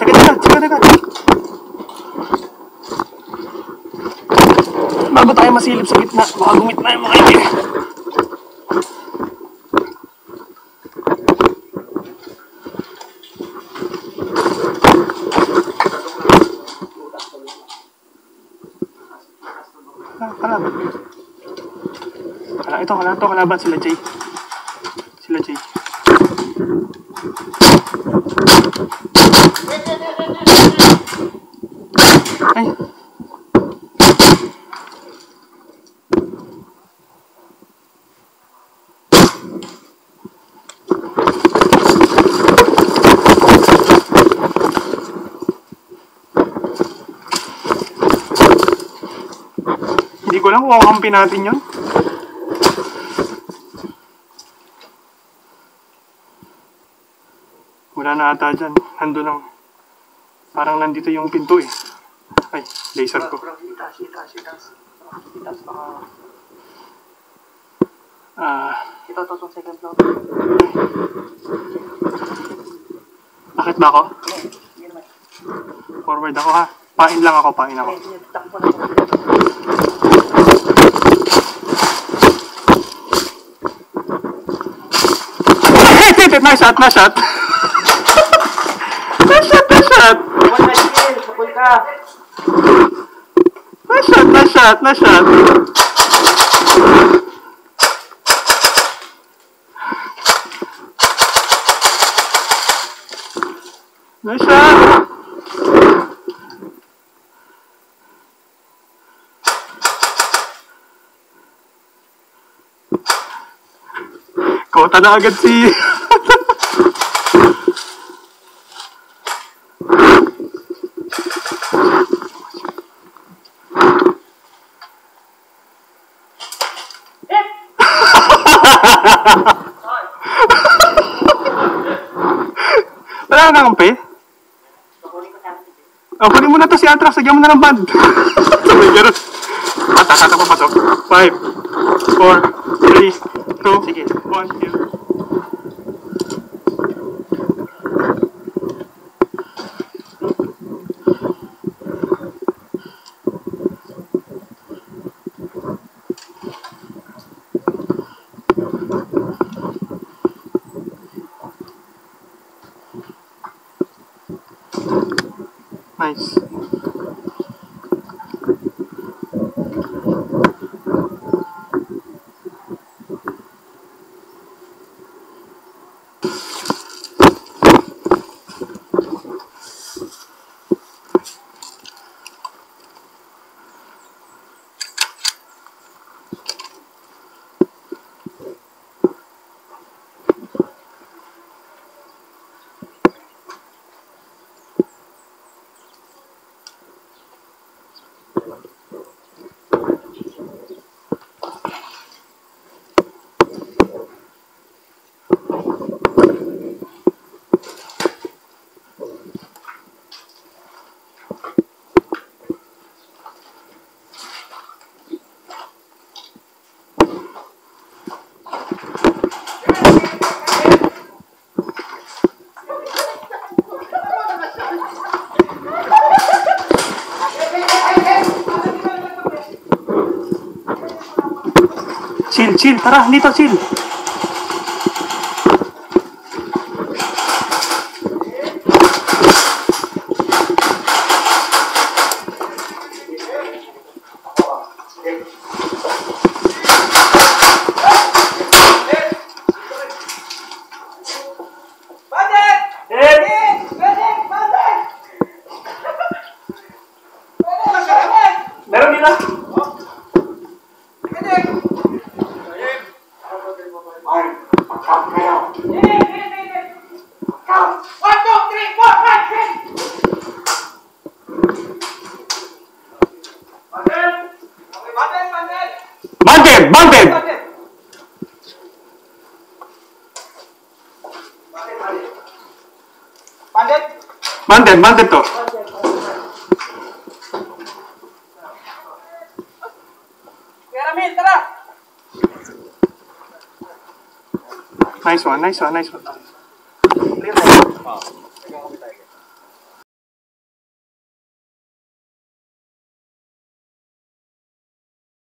agad, sagad agad. Bago tayo masilip sa gitna, baka gumit na yung mga hindi. Kalaban sila Jay. Ay. Hindi ko lang kung kakampi natin yun. Wala na ata dyan. Nandun lang. Parang nandito yung pinto eh. Ay, laser ko. Ito to second floor. Bakit ba ako? Forward ako ha. Pain lang ako. Nice shot. Nice shot. Kota na agad si... Wala na kampi? Kunin mo na to si Atrax, sagyan mo na ng band. Sabay gano'n. Tata pa pasok. 5, 4, 3, 2, sige, 1, 2. Nice. Chill, tara, dito, chill. Meron nila. Banded to. Nice one.